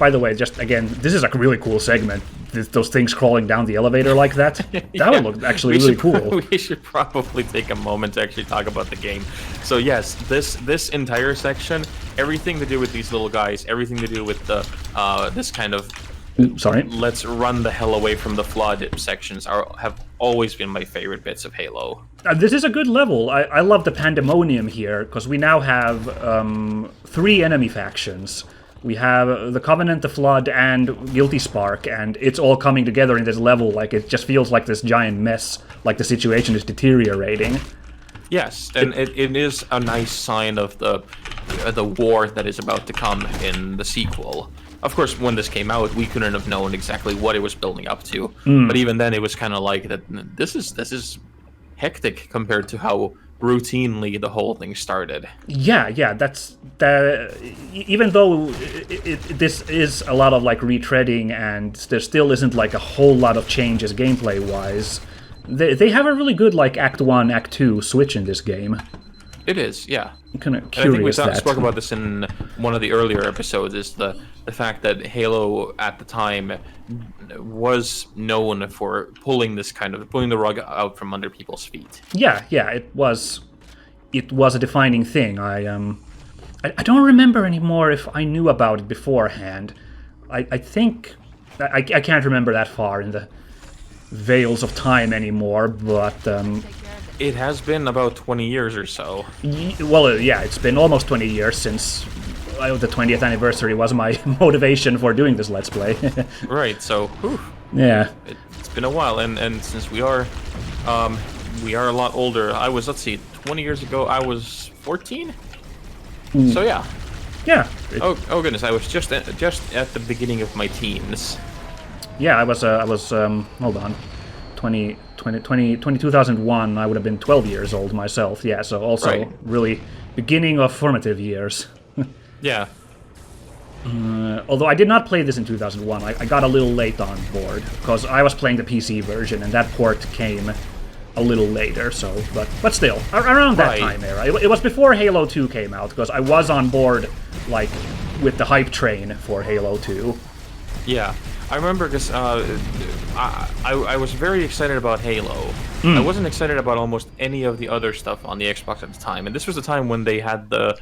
by the way, just again, this is a really cool segment. Those things crawling down the elevator like that. That would look actually really cool. We should probably take a moment to actually talk about the game. So yes, this entire section, everything to do with these little guys, everything to do with the this kind of Sorry. let's run the hell away from the flood sections have always been my favorite bits of Halo. This is a good level. I love the pandemonium here, because we now have 3 enemy factions. We have the Covenant, the Flood, and Guilty Spark, and it's all coming together in this level. Like, it just feels like this giant mess, like the situation is deteriorating. Yes, and it is a nice sign of the war that is about to come in the sequel. Of course, when this came out, we couldn't have known exactly what it was building up to. But even then, it was kind of like that. This is hectic compared to how routinely the whole thing started. Yeah, that's that. Even though this is a lot of like retreading, and there still isn't like a whole lot of changes gameplay wise. They have a really good like Act 1, Act 2 switch in this game. It is, yeah. I'm kind of And curious. I think we spoke about this in one of the earlier episodes. Is the fact that Halo at the time was known for pulling the rug out from under people's feet. Yeah, it was a defining thing. I don't remember anymore if I knew about it beforehand. I think I can't remember that far in the veils of time anymore, but it has been about 20 years or so. Well, yeah, it's been almost 20 years since the 20th anniversary was my motivation for doing this Let's Play. Right, so whew, yeah, it's been a while, and since we are a lot older. I was, let's see, 20 years ago I was 14. So yeah. Oh goodness, I was just at the beginning of my teens. Yeah, I was hold on, 2001, I would have been 12 years old myself, yeah, so also really beginning of formative years. Yeah. Although I did not play this in 2001, I got a little late on board, because I was playing the PC version, and that port came a little later, so, but still, around that time era. It was before Halo 2 came out, because I was on board, like, with the hype train for Halo 2. Yeah. I remember because I was very excited about Halo. I wasn't excited about almost any of the other stuff on the Xbox at the time, and this was the time when they had the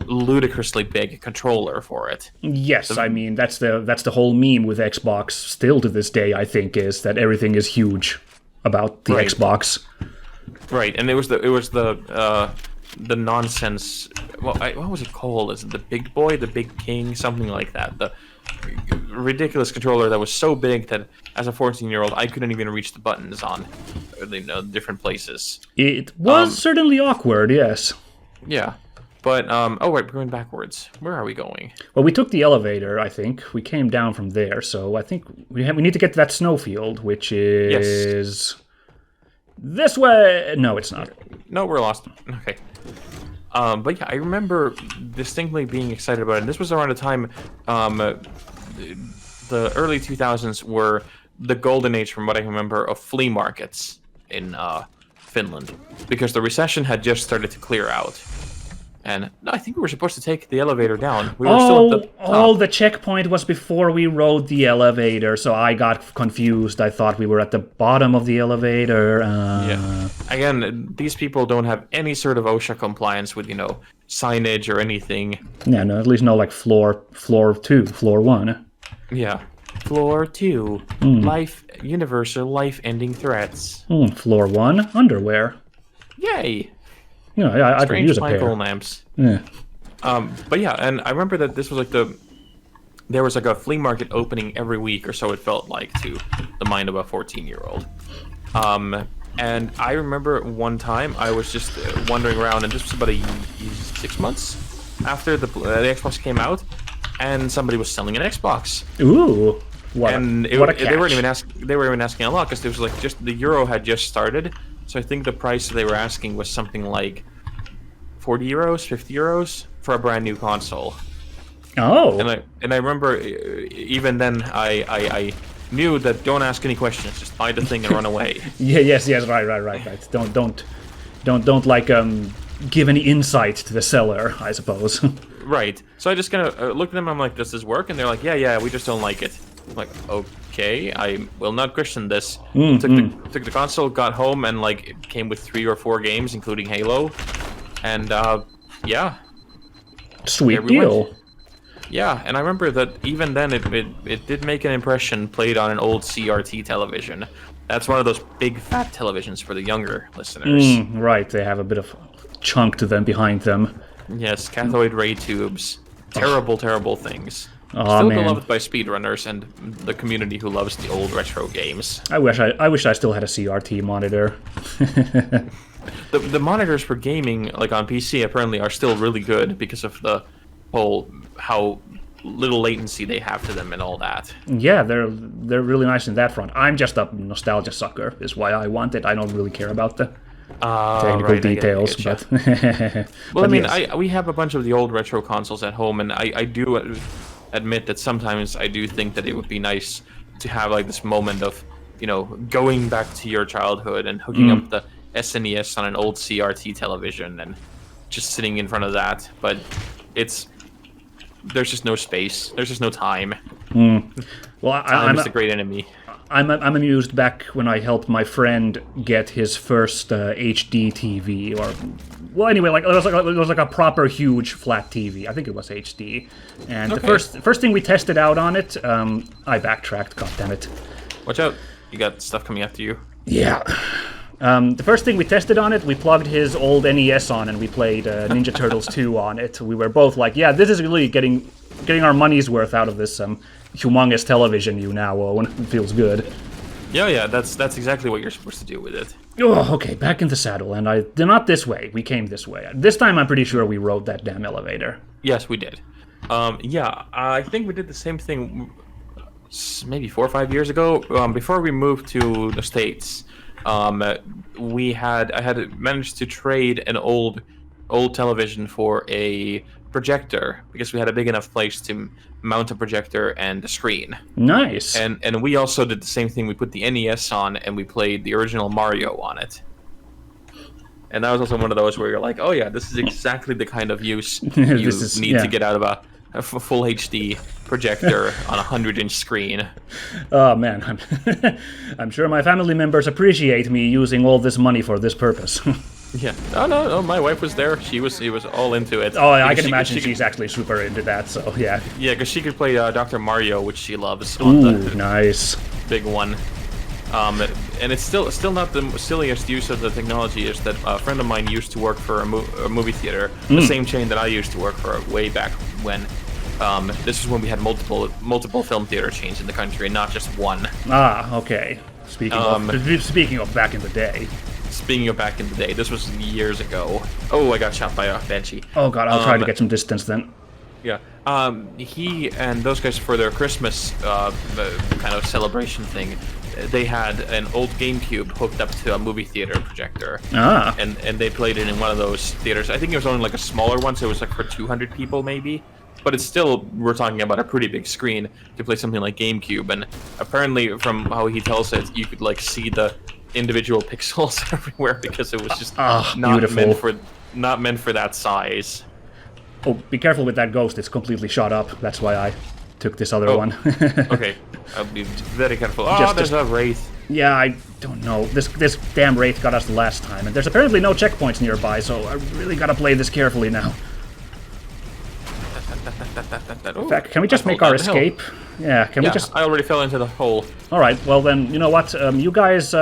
ludicrously big controller for it. Yes, I mean that's the whole meme with Xbox still to this day. I think is that everything is huge about the Xbox. Right, and it was the nonsense. Well, what was it called? Is it the Big Boy, the Big King, something like that? The ridiculous controller that was so big that as a 14-year-old I couldn't even reach the buttons on different places. It was certainly awkward, yes. Yeah, but oh wait, we're going backwards. Where are we going? Well, we took the elevator. I think we came down from there, so I think we need to get to that snowfield, which is this way. No, it's not. No, we're lost. Okay. But yeah, I remember distinctly being excited about it. And this was around the time, the early 2000s were the golden age, from what I remember, of flea markets in Finland, because the recession had just started to clear out. And no, I think we were supposed to take the elevator down. We were still at the top. The checkpoint was before we rode the elevator, so I got confused. I thought we were at the bottom of the elevator. Yeah. Again, these people don't have any sort of OSHA compliance with, signage or anything. Yeah, no, at least no, like floor 2, floor 1. Yeah. Floor 2, universal life-ending threats. Floor 1, underwear. Yay! Yeah, I could use a pair. Lamps. Yeah. But yeah, and I remember that this was like there was like a flea market opening every week or so, it felt like, to the mind of a 14-year-old. And I remember one time I was just wandering around, and this was about 6 months after the Xbox came out, and somebody was selling an Xbox. Ooh. What a catch. They weren't even asking a lot, because it was like just the Euro had just started. So I think the price they were asking was something like 40 euros, 50 euros for a brand new console. Oh. And I remember even then I knew that don't ask any questions, just buy the thing and run away. Yes, right. Don't like give any insight to the seller, I suppose. Right. So I just kind of looked at them. I'm like, "Does this work?" And they're like, "Yeah, we just don't like it." I'm like, "Okay, I will not question this." Took the console, got home, and like it came with 3 or 4 games, including Halo, and yeah, Sweet we went. deal. Yeah, and I remember that even then it did make an impression played on an old CRT television. That's one of those big fat televisions for the younger listeners. Right, they have a bit of chunk to them behind them. Yes, cathode ray tubes. Terrible, terrible things. Aw, Still man. beloved by speedrunners and the community who loves the old retro games. I wish I still had a CRT monitor. The monitors for gaming, like on PC, apparently are still really good because of the whole how little latency they have to them and all that. Yeah, they're really nice in that front. I'm just a nostalgia sucker, is why I want it. I don't really care about the technical Right, details, I get but Well, but I mean, yes. we have a bunch of the old retro consoles at home, and I do admit that sometimes I do think that it would be nice to have like this moment of, going back to your childhood and hooking up the SNES on an old CRT television and just sitting in front of that. But there's just no space. There's just no time. Well, Time is the great enemy. I'm amused back when I helped my friend get his first HD TV, or well, anyway, like it was like a proper huge flat TV. I think it was HD, and Okay. the first thing we tested out on it, I backtracked. God damn it! Watch out. You got stuff coming after you. Yeah. The first thing we tested on it, we plugged his old NES on and we played Ninja Turtles 2 on it. We were both like, yeah, this is really getting our money's worth out of this humongous television you now own. It feels good. Yeah, that's exactly what you're supposed to do with it. Oh, okay, back in the saddle, and not this way. We came this way. This time I'm pretty sure we rode that damn elevator. Yes, we did. Yeah, I think we did the same thing maybe 4 or 5 years ago. Before we moved to the States, I had managed to trade an old television for a projector because we had a big enough place to mount a projector and a screen. Nice. And we also did the same thing. We put the NES on and we played the original Mario on it. And that was also one of those where you're like, oh yeah, this is exactly the kind of use you need to get out of a full HD projector on a 100-inch screen. Oh man, I'm sure my family members appreciate me using all this money for this purpose. Yeah. No. My wife was there. She was all into it. Oh, I can Because imagine she's actually super into that. So yeah. Yeah, because she could play Dr. Mario, which she loves, Ooh, on the nice. big one. And it's still not the silliest use of the technology. Is that a friend of mine used to work for a movie theater, the same chain that I used to work for way back when. This is when we had multiple film theater chains in the country, and not just one. Ah, okay. Speaking of back in the day. Speaking of back in the day, this was years ago. Oh, I got shot by a banshee. Oh god, I'll try to get some distance then. Yeah. He and those guys, for their Christmas kind of celebration thing, they had an old GameCube hooked up to a movie theater projector. Ah. And they played it in one of those theaters. I think it was only like a smaller one, so it was like for 200 people maybe. But it's still, we're talking about a pretty big screen to play something like GameCube. And apparently, from how he tells it, you could like see the individual pixels everywhere because it was just not meant for that size. Oh, be careful with that ghost. It's completely shot up. That's why I took this other one. Okay, I'll be very careful. Oh, there's a wraith. Yeah, I don't know. This damn wraith got us the last time, and there's apparently no checkpoints nearby, so I really gotta play this carefully now. In fact, can we just make our escape? Yeah, can we just... I already fell into the hole. Alright, well then, you know what? You guys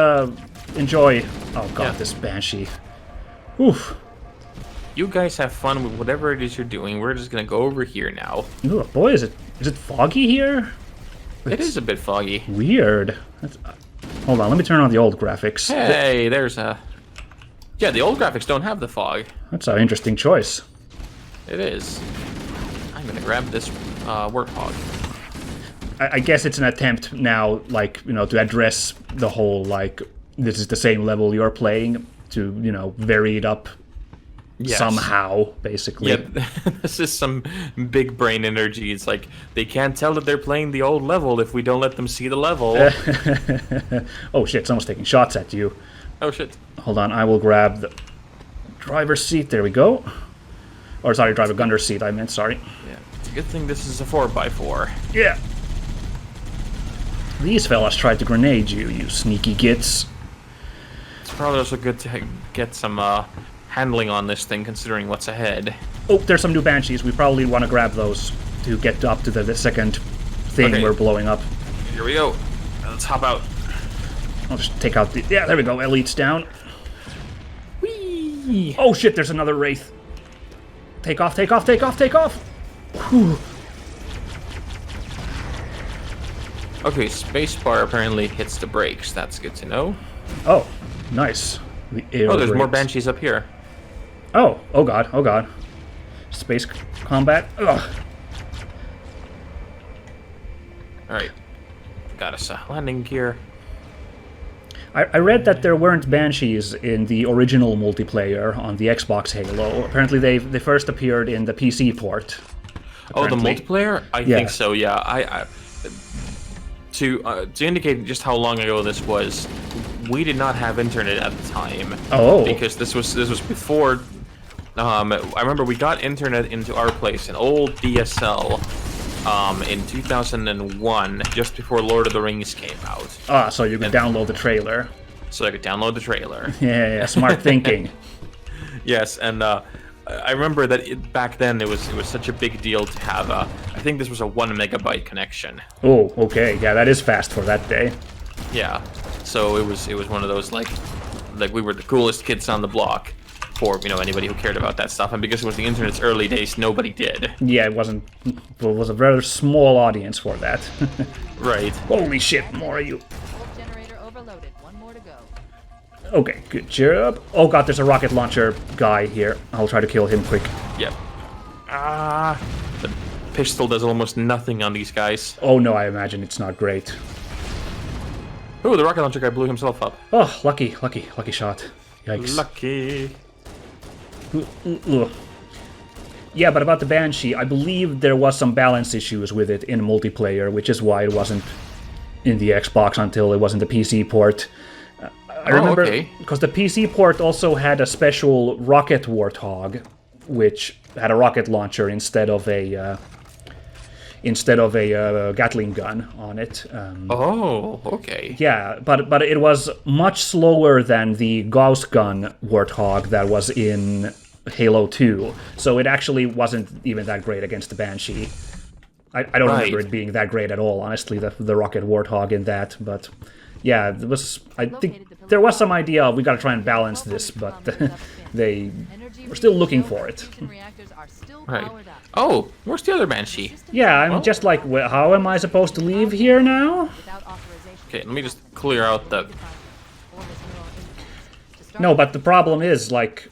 enjoy... Oh god, Yeah. this banshee. Oof. You guys have fun with whatever it is you're doing. We're just gonna go over here now. Ooh, boy, is it foggy here? It is a bit foggy. Weird. Hold on, let me turn on the old graphics. Hey, there's a... Yeah, the old graphics don't have the fog. That's an interesting choice. It is. I'm gonna grab this warthog. I guess it's an attempt now, like, you know, to address the whole, like, this is the same level you're playing, to, you know, vary it up somehow, basically. Yeah, this is some big brain energy. It's like, they can't tell that they're playing the old level if we don't let them see the level. Oh shit, someone's taking shots at you. Oh shit. Hold on, I will grab the driver's seat. There we go. Or sorry, drive a gunner's seat, I meant, sorry. Yeah. It's a good thing this is a 4x4. Yeah. These fellas tried to grenade you, you sneaky gits. It's probably also good to get some handling on this thing, considering what's ahead. Oh, there's some new Banshees. We probably want to grab those to get up to the second thing we're blowing up. Here we go. Let's hop out. I'll just take out the... Yeah, there we go. Elite's down. Whee! Oh shit, there's another Wraith. Take off, take off, take off, take off! Whew. Okay, spacebar apparently hits the brakes. That's good to know. Oh, nice. The air Oh, there's more brakes. Banshees up here. Oh, oh god, oh god. Space combat. Ugh. Alright. Got us a landing gear. I read that there weren't Banshees in the original multiplayer on the Xbox Halo. Apparently they first appeared in the PC port. Oh, the apparently. multiplayer? I think so, yeah. To indicate just how long ago this was, we did not have internet at the time. Oh. Because this was before. I remember we got internet into our place, an old DSL, in 2001, just before Lord of the Rings came out. Ah, so you could download the trailer. So I could download the trailer. Yeah, smart thinking. Yes, and I remember that back then it was such a big deal to have I think this was a 1 megabyte connection. Oh, okay. Yeah, that is fast for that day. Yeah, so it was one of those like we were the coolest kids on the block for anybody who cared about that stuff, and because it was the internet's early days, nobody did. Yeah, it was a rather small audience for that. Right. Holy shit, more of you. Generator overloaded. One more to go. Okay, good job. Oh god, there's a rocket launcher guy here. I'll try to kill him quick. Yep. The pistol does almost nothing on these guys. Oh no, I imagine it's not great. Ooh, the rocket launcher guy blew himself up. Oh, lucky shot. Yikes. Lucky. Ugh. Yeah, but about the Banshee, I believe there was some balance issues with it in multiplayer, which is why it wasn't in the Xbox until it was in the PC port. I remember, because the PC port also had a special rocket warthog, which had a rocket launcher instead of a Gatling gun on it. Oh, okay. Yeah, but it was much slower than the Gauss gun warthog that was in Halo 2, so it actually wasn't even that great against the Banshee. I don't remember it being that great at all, honestly, the rocket warthog in that, but yeah, it was. I think there was some idea of we gotta try and balance this, but they were still looking for it. Right. Oh, where's the other Banshee? Yeah, I'm just like, well, how am I supposed to leave here now? Okay, let me just clear out the... No, but the problem is, like,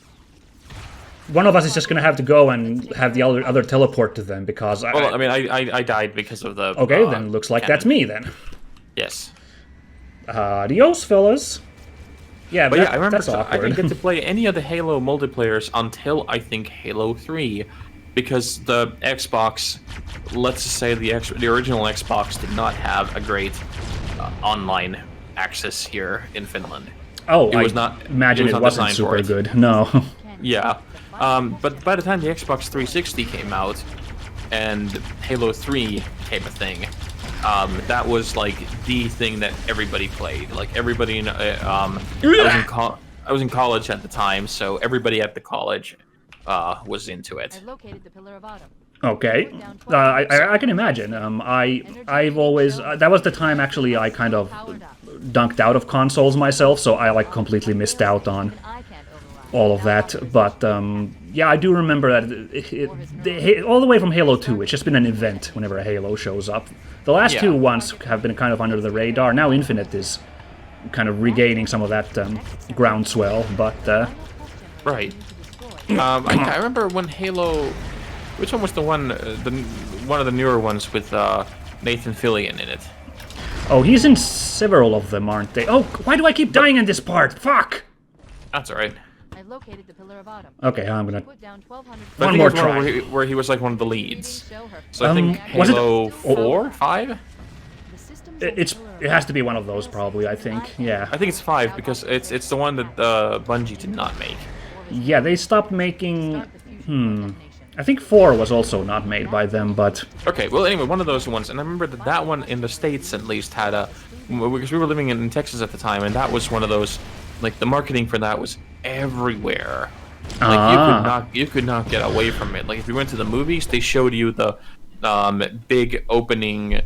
one of us is just gonna have to go and have the other teleport to them, because Well, I mean, I died because of the... Okay, then looks like cannon. that's me, then. Yes. Adios, fellas. Yeah, But yeah, I remember that's I awkward. didn't get to play any of the Halo multiplayers until, I think, Halo 3. Because the Xbox, let's just say the original Xbox did not have a great online access here in Finland. Oh, it was I not, imagine it wasn't designed for super it. good. No. Yeah. But by the time the Xbox 360 came out and Halo 3 became a thing, that was like the thing that everybody played. Like everybody in I was in college at the time, so everybody at the college was into it. Okay, I can imagine. I've always that was the time actually I kind of dunked out of consoles myself, so I like completely missed out on all of that. But yeah, I do remember that all the way from Halo 2, it's just been an event whenever a Halo shows up. The last two ones have been kind of under the radar. Now Infinite is kind of regaining some of that groundswell, but right. I remember when Halo. Which one was the one of the newer ones with Nathan Fillion in it? Oh, he's in several of them, aren't they? Oh, why do I keep dying in this part? Fuck! That's alright. Okay, I'm gonna... One more try. Where he was like one of the leads. So I think Halo 4, 5? It has to be one of those, probably, I think. Yeah. I think it's 5, because it's the one that Bungie did not make. Yeah, they stopped making... I think 4 was also not made by them, but Okay, well, anyway, one of those ones, and I remember that one in the States at least had because we were living in Texas at the time, and that was one of those, like, the marketing for that was everywhere. Like, you could not get away from it. Like, if you went to the movies, they showed you the big opening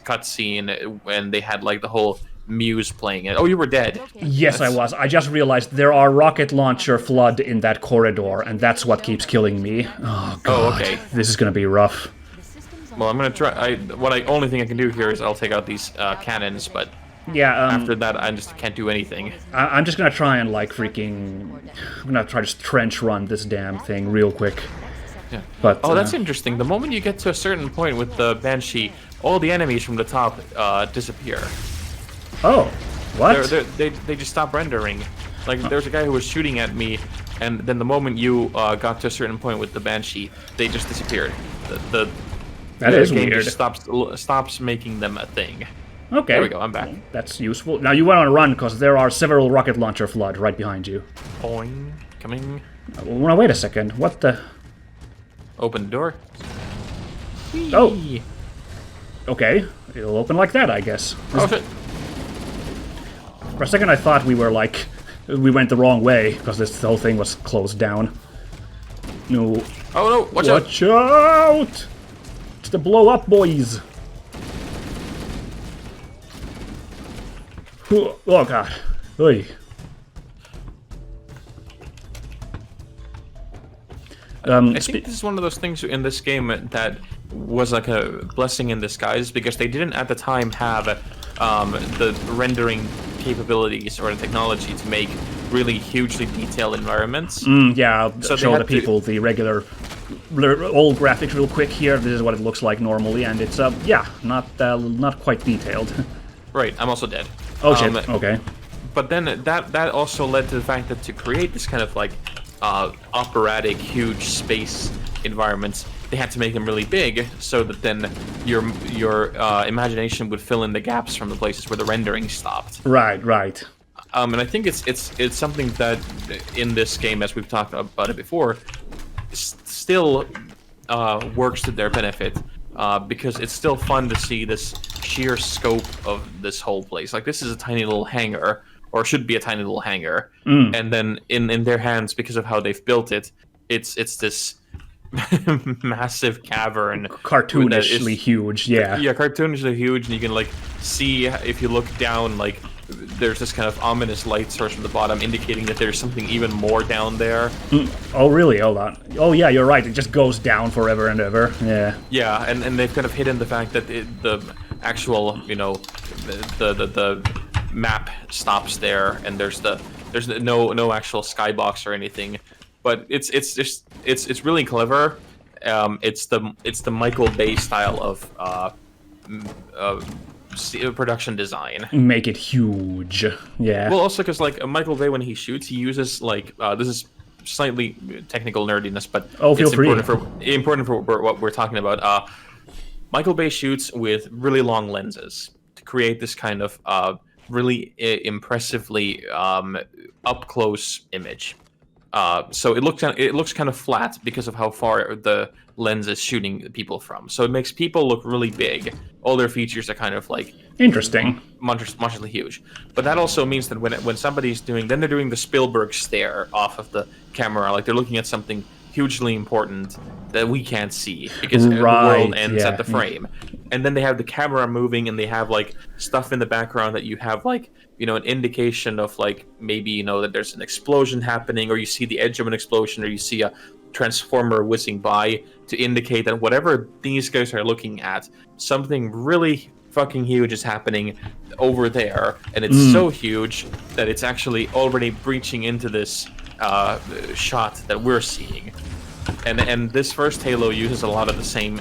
cutscene, and they had, like, the whole Muse playing it. Oh, you were dead. yes, I was. I just realized there are rocket launcher flood in that corridor, and that's what keeps killing me. Oh, God. okay. This is gonna be rough. Well, I'm gonna try. Only thing I can do here is I'll take out these cannons, but Yeah, after that, I just can't do anything. I'm just gonna try and, like, I'm gonna try to trench run this damn thing real quick. Yeah. But, oh, that's interesting. The moment you get to a certain point with the Banshee, all the enemies from the top disappear. Oh, what? They just stop rendering. Like, there's a guy who was shooting at me, and then the moment you got to a certain point with the Banshee, they just disappeared. The game weird. just stops making them a thing. Okay. There we go, I'm back. That's useful. Now you went on a run because there are several rocket launcher flood right behind you. Boing, coming. Now, wait a second. What the? Open the door. Oh. Whee! Okay. It'll open like that, I guess. Oh shit. For a second I thought we went the wrong way because this whole thing was closed down. No. Oh no! Watch out! Watch out! It's the blow up boys. Oh God. Oy. I think this is one of those things in this game that was like a blessing in disguise, because they didn't at the time have the rendering capabilities or the technology to make really hugely detailed environments. Yeah, I'll So they show had the people the regular old graphics real quick here. This is what it looks like normally, and it's yeah, not quite detailed. Right, I'm also dead. Oh shit. Okay. But then that also led to the fact that to create this kind of like operatic, huge space environments, they had to make them really big so that then your imagination would fill in the gaps from the places where the rendering stopped. Right. Right. And I think it's something that in this game, as we've talked about it before, still works to their benefit. Because it's still fun to see this sheer scope of this whole place. Like, this is a tiny little hangar, or should be a tiny little hangar, and then in their hands, because of how they've built it, it's this massive cavern, Cartoonishly huge. Yeah. Yeah, cartoonishly huge, and you can like see if you look down, like there's this kind of ominous light source from the bottom, indicating that there's something even more down there. Oh really? Hold on. Oh yeah, you're right. It just goes down forever and ever. Yeah. Yeah, and they've kind of hidden the fact that the actual, the map stops there, and there's no actual skybox or anything. But it's really clever. It's the Michael Bay style of production design. Make it huge. Yeah. Well, also because like Michael Bay, when he shoots, he uses like this is slightly technical nerdiness, but feel free. important for what we're talking about. Michael Bay shoots with really long lenses to create this kind of really impressively up close image. So it looks kind of flat because of how far the lens is shooting people from. So it makes people look really big. All their features are kind of like interesting, monstrously huge. But that also means that when somebody's then they're doing the Spielberg stare off of the camera, like they're looking at something hugely important that we can't see because the world ends at the frame. And then they have the camera moving, and they have like stuff in the background that you have like, an indication of like maybe that there's an explosion happening, or you see the edge of an explosion, or you see a transformer whizzing by to indicate that whatever these guys are looking at, something really fucking huge is happening over there, and it's so huge that it's actually already breaching into this shot that we're seeing. And this first Halo uses a lot of the same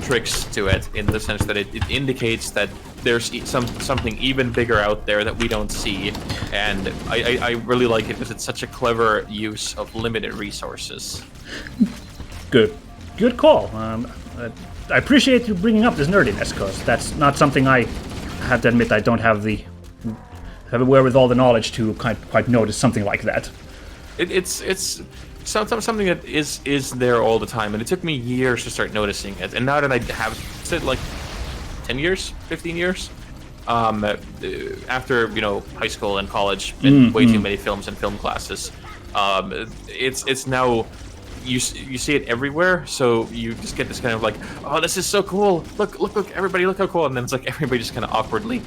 tricks to it, in the sense that it indicates that there's something even bigger out there that we don't see, and I really like it because it's such a clever use of limited resources. Good call. I appreciate you bringing up this nerdiness, because that's not something I have to admit I don't have the wherewithal, the knowledge to quite notice something like that. It's something that is there all the time, and it took me years to start noticing it. And now that I have said like 10 years, 15 years, after high school and college, and way too many films and film classes, it's now you see it everywhere. So you just get this kind of like, oh, this is so cool! Look, everybody, look how cool! And then it's like everybody just kind of awkwardly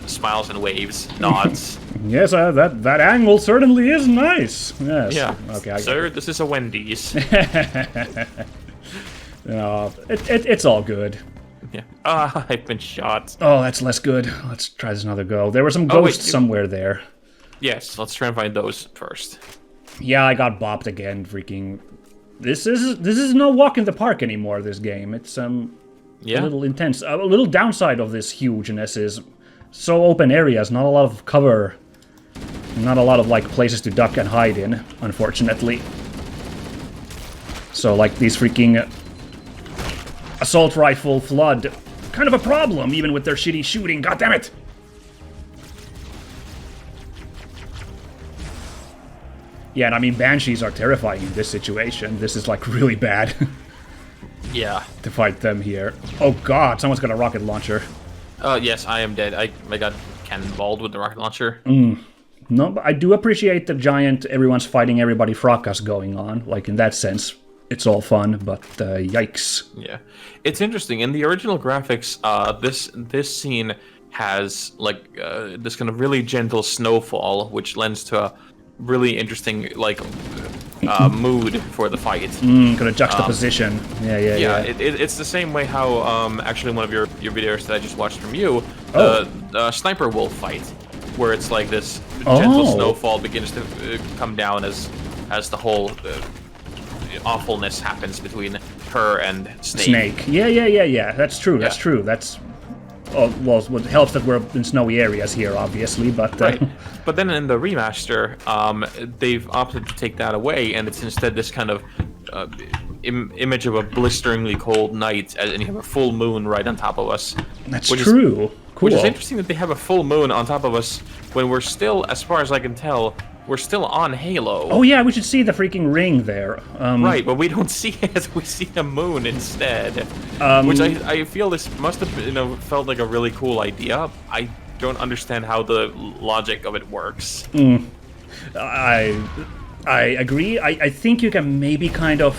smiles and waves, nods. Yes, that angle certainly is nice. Yes. Yeah. Okay. Sir, this is a Wendy's. It's all good. Yeah. I've been shot. Oh, that's less good. Let's try this another go. There were some ghosts somewhere there. Yes, let's try and find those first. Yeah, I got bopped again. Freaking. This is no walk in the park anymore. This game. It's a little intense. A little downside of this hugeness is so open areas. Not a lot of cover. Not a lot of like places to duck and hide in. Unfortunately. So like these freaking assault rifle flood, kind of a problem even with their shitty shooting. God damn it! Yeah, and I mean, Banshees are terrifying in this situation. This is, like, really bad. Yeah. To fight them here. Oh god, someone's got a rocket launcher. Yes, I am dead. I got cannonballed with the rocket launcher. No, but I do appreciate the giant everyone's fighting everybody fracas going on. Like, in that sense, it's all fun, but yikes. Yeah. It's interesting. In the original graphics, this scene has, like, this kind of really gentle snowfall, which lends to a really interesting, like, mood for the fight. Kind of juxtaposition. Yeah. It's the same way how actually one of your videos that I just watched from you, the sniper wolf fight, where it's like this gentle snowfall begins to come down as the whole awfulness happens between her and Snake. Yeah. That's true. That's true. That's well, it helps that we're in snowy areas here, obviously, but... Right. But then in the remaster, they've opted to take that away, and it's instead this kind of image of a blisteringly cold night, and you have a full moon right on top of us. That's true. Cool. Which is interesting that they have a full moon on top of us when we're still, as far as I can tell, we're still on Halo. Oh yeah, we should see the freaking ring there. Right, but we don't see it. We see the moon instead. Which I feel this must have felt like a really cool idea. I don't understand how the logic of it works. I agree. I think you can maybe kind of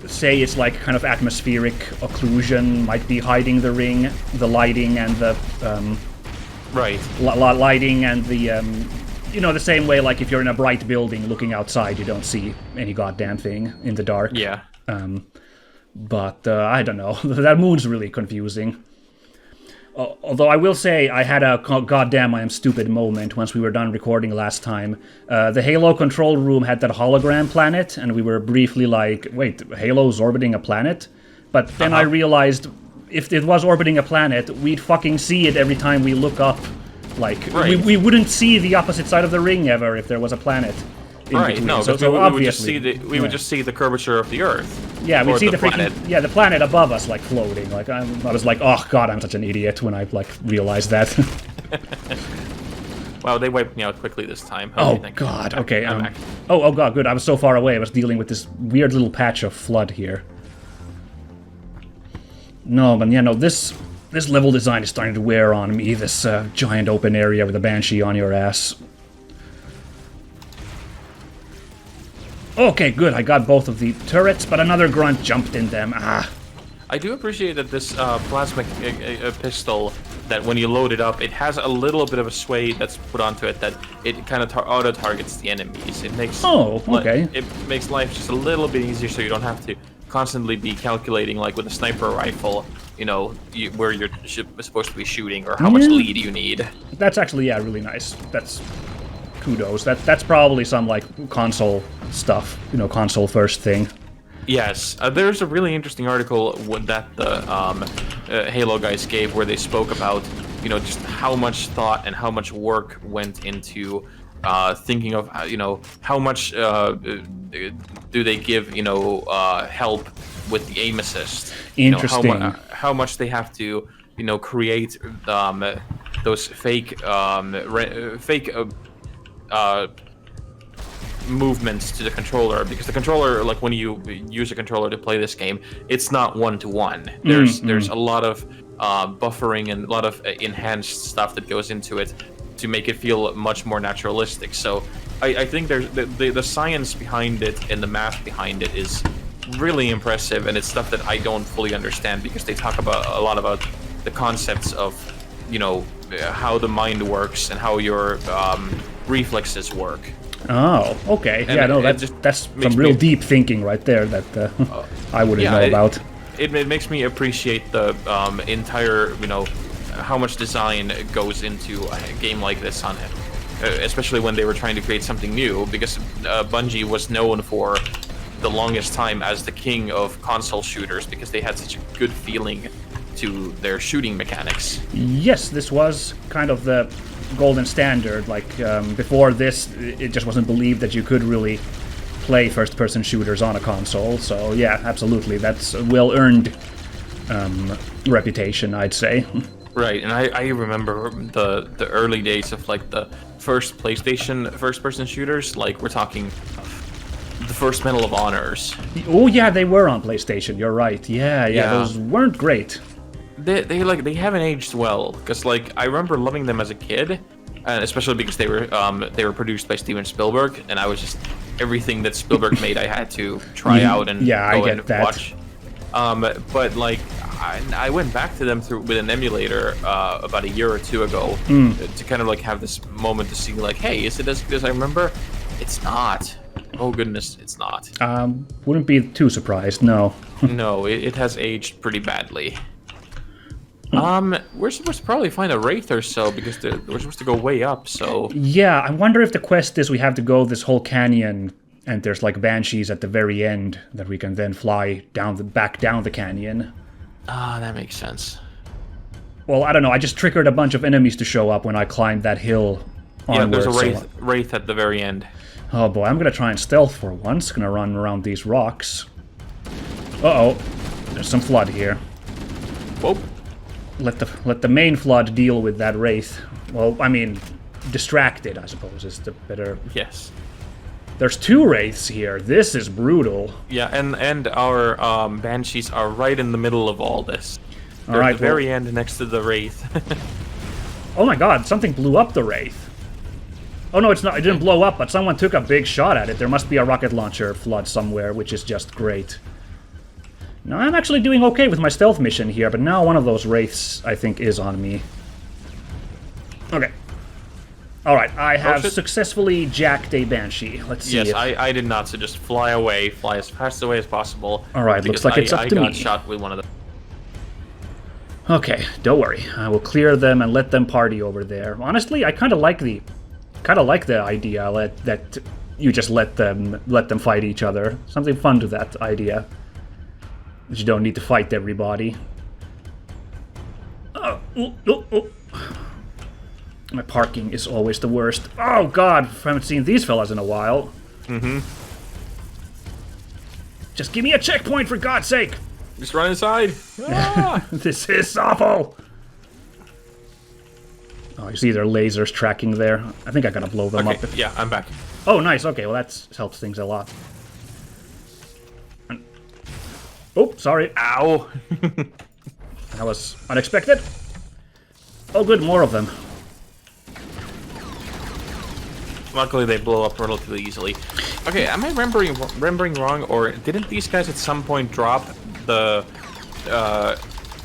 say it's like kind of atmospheric occlusion might be hiding the ring, the lighting and the right lighting and the the same way like if you're in a bright building looking outside you don't see any goddamn thing in the dark. Yeah. But I don't know. That moon's really confusing. Although I will say I had a goddamn I am stupid moment once we were done recording last time. The Halo control room had that hologram planet, and we were briefly like, wait, Halo's orbiting a planet? But then I realized if it was orbiting a planet, we'd fucking see it every time we look up. Like, we wouldn't see the opposite side of the ring ever if there was a planet. Right, no, so we obviously, would just see the curvature of the Earth. Yeah, we'd see the planet. The planet above us, like, floating. Like, I was like, oh god, I'm such an idiot when I, like, realized that. Wow, they wiped me out quickly this time. Oh god, okay. Oh god, good. I was so far away, I was dealing with this weird little patch of flood here. No, but yeah, no, this level design is starting to wear on me, this giant open area with a Banshee on your ass. Okay, good, I got both of the turrets, but another grunt jumped in them. I do appreciate that this plasma pistol, that when you load it up, it has a little bit of a sway that's put onto it, that it kind of auto-targets the enemies. It makes it makes life just a little bit easier, so you don't have to constantly be calculating, like with a sniper rifle, where you're supposed to be shooting or how much lead you need. That's actually, really nice. That's kudos. That's probably some, like, console stuff, console first thing. Yes, there's a really interesting article that the Halo guys gave where they spoke about, just how much thought and how much work went into thinking of, how much do they give, help with the aim assist. Interesting. How much they have to, create those fake movements to the controller, because the controller, like when you use a controller to play this game, it's not one-to-one. There's a lot of buffering and a lot of enhanced stuff that goes into it to make it feel much more naturalistic. So I think there's the science behind it and the math behind it is really impressive, and it's stuff that I don't fully understand, because they talk about a lot about the concepts of, you know, how the mind works and how your reflexes work. Oh, okay. And yeah, no, it that's just some makes real me- deep thinking right there that I wouldn't know it- about. It makes me appreciate the entire, you know, how much design goes into a game like this on it, especially when they were trying to create something new, because Bungie was known for the longest time as the king of console shooters, because they had such a good feeling to their shooting mechanics. Yes, this was kind of the golden standard. Like, before this, it just wasn't believed that you could really play first-person shooters on a console. So yeah, absolutely, that's a well-earned reputation, I'd say. Right, and I remember the early days of like the first PlayStation first-person shooters. Like, we're talking the first Medal of Honors. Oh yeah, they were on PlayStation. You're right. Yeah, Yeah. those weren't great. They haven't aged well, because like I remember loving them as a kid, and especially because they were produced by Steven Spielberg, and I was just everything that Spielberg made I had to try out and yeah, I go get and that. watch. But like I went back to them with an emulator about a year or two ago to kind of like have this moment to see like, hey, is it as good as I remember? It's not. Oh goodness, it's not. Wouldn't be too surprised, no. No, it has aged pretty badly. We're supposed to probably find a wraith or so, because we're supposed to go way up. So Yeah, I wonder if the quest is we have to go this whole canyon, and there's like banshees at the very end that we can then fly back down the canyon. that makes sense. Well, I don't know. I just triggered a bunch of enemies to show up when I climbed that hill Yeah, onwards. there's a so- wraith at the very end. Oh boy, I'm gonna try and stealth for once. Gonna run around these rocks. Uh-oh. There's some flood here. Whoa. Let the main flood deal with that wraith. Well, I mean, distracted, I suppose, is the better... Yes. There's two wraiths here. This is brutal. Yeah, and our banshees are right in the middle of all this. They're Alright, at the very end next to the wraith. Oh my god, something blew up the wraith. Oh no, it's not. It didn't blow up, but someone took a big shot at it. There must be a rocket launcher flood somewhere, which is just great. Now, I'm actually doing okay with my stealth mission here, but now one of those wraiths, I think, is on me. Okay. Alright, I have shit. successfully jacked a banshee. Let's see Yes, if... I did not, so just fly away, fly as fast away as possible. Alright, looks because like it's up I to got me. shot with one of them. Okay, don't worry. I will clear them and let them party over there. Honestly, I kind of like the idea that you just let them fight each other. Something fun to that idea. That you don't need to fight everybody. Oh. My parking is always the worst. Oh god, I haven't seen these fellas in a while. Just give me a checkpoint for God's sake! Just run inside. Ah! This is awful! Oh, you see their lasers tracking there? I think I gotta blow them Okay, up. yeah, I'm back. Oh, nice. Okay, well that helps things a lot. Oh, sorry. Ow! That was unexpected. Oh, good, more of them. Luckily, they blow up relatively easily. Okay, am I remembering wrong, or didn't these guys at some point drop the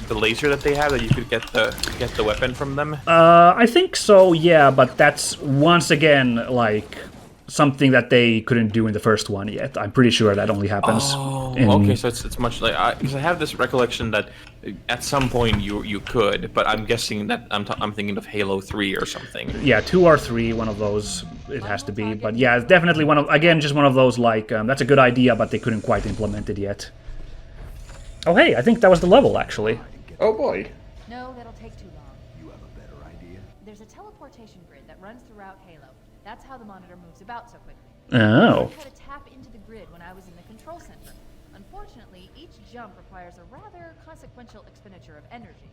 laser that they have that you could get the weapon from them? I think so, yeah, but that's once again like something that they couldn't do in the first one yet. I'm pretty sure that only happens. Oh, in... okay, so it's much like because I have this recollection that at some point you could, but I'm guessing that I'm thinking of Halo 3 or something. Yeah, 2 or 3, one of those it has to be. But yeah, it's definitely just one of those like that's a good idea, but they couldn't quite implement it yet. Oh hey, I think that was the level actually. Oh boy. No, that'll take too long. You have a better idea? There's a teleportation grid that runs throughout Halo. That's how the monitor moves about so quickly. Oh. I had to tap into the grid when I was in the control center. Unfortunately, each jump requires a rather consequential expenditure of energy.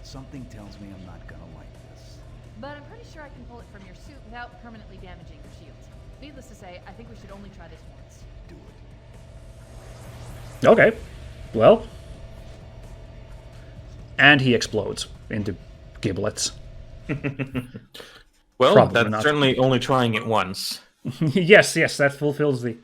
Something tells me I'm not gonna like this. But I'm pretty sure I can pull it from your suit without permanently damaging your shields. Needless to say, I think we should only try this once. Do it. Okay. Well. And he explodes into giblets. Well, Probably that's not. certainly only trying it once. Yes, that fulfills the